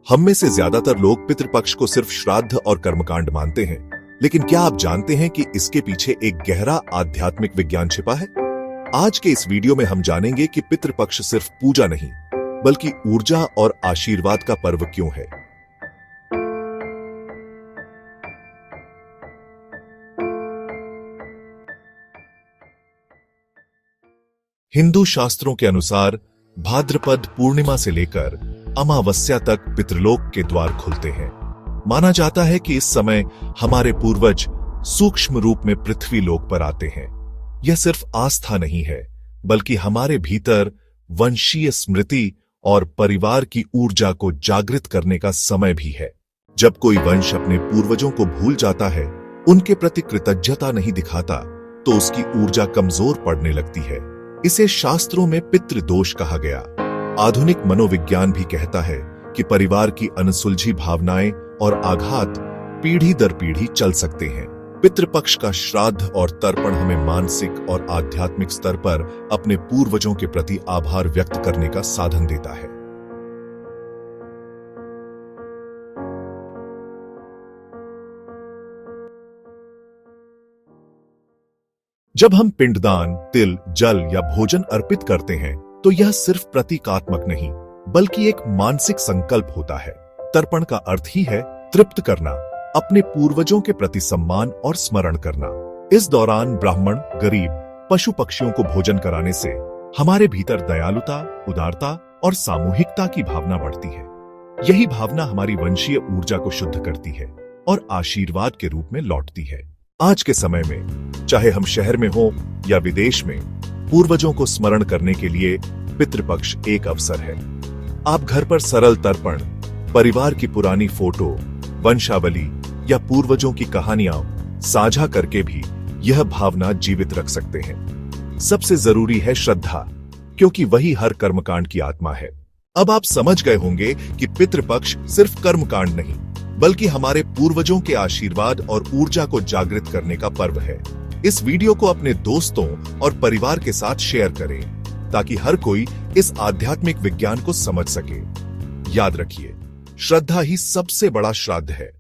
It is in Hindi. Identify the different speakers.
Speaker 1: हम में से ज्यादातर लोग पितृपक्ष को सिर्फ श्राद्ध और कर्मकांड मानते हैं, लेकिन क्या आप जानते हैं कि इसके पीछे एक गहरा आध्यात्मिक विज्ञान छिपा है? आज के इस वीडियो में हम जानेंगे कि पितृपक्ष सिर्फ पूजा नहीं, बल्कि ऊर्जा और आशीर्वाद का पर्व क्यों है। हिंदू शास्त्रों के अनुसार भाद्रपद पूर्णिमा से लेकर अमावस्या तक पितृलोक के द्वार खुलते हैं। माना जाता है कि इस समय हमारे पूर्वज सूक्ष्म रूप में पृथ्वी लोक पर आते हैं। यह सिर्फ आस्था नहीं है, बल्कि हमारे भीतर वंशीय स्मृति और परिवार की ऊर्जा को जागृत करने का समय भी है। जब कोई वंश अपने पूर्वजों को भूल जाता है, उनके प्रति कृतज्ञता नहीं दिखाता, तो उसकी ऊर्जा कमजोर पड़ने लगती है। इसे शास्त्रों में पितृदोष कहा गया। आधुनिक मनोविज्ञान भी कहता है कि परिवार की अनसुलझी भावनाएं और आघात पीढ़ी दर पीढ़ी चल सकते हैं। पितृपक्ष का श्राद्ध और तर्पण हमें मानसिक और आध्यात्मिक स्तर पर अपने पूर्वजों के प्रति आभार व्यक्त करने का साधन देता है। जब हम पिंडदान, तिल, जल या भोजन अर्पित करते हैं, तो यह सिर्फ प्रतीकात्मक नहीं, बल्कि एक मानसिक संकल्प होता है। तर्पण का अर्थ ही है तृप्त करना, अपने पूर्वजों के प्रति सम्मान और स्मरण करना। इस दौरान ब्राह्मण, गरीब, पशु पक्षियों को भोजन कराने से हमारे भीतर दयालुता, उदारता और सामूहिकता की भावना बढ़ती है। यही भावना हमारी वंशीय ऊर्जा को शुद्ध करती है और आशीर्वाद के रूप में लौटती है। आज के समय में चाहे हम शहर में हो या विदेश में, पूर्वजों को स्मरण करने के लिए पितृपक्ष एक अवसर है। आप घर पर सरल तर्पण, परिवार की पुरानी फोटो, वंशावली या पूर्वजों की कहानियां साझा करके भी यह भावना जीवित रख सकते हैं। सबसे जरूरी है श्रद्धा, क्योंकि वही हर कर्मकांड की आत्मा है। अब आप समझ गए होंगे कि पितृपक्ष सिर्फ कर्मकांड नहीं, बल्कि हमारे पूर्वजों के आशीर्वाद और ऊर्जा को जागृत करने का पर्व है। इस वीडियो को अपने दोस्तों और परिवार के साथ शेयर करें, ताकि हर कोई इस आध्यात्मिक विज्ञान को समझ सके। याद रखिए, श्रद्धा ही सबसे बड़ा श्राद्ध है।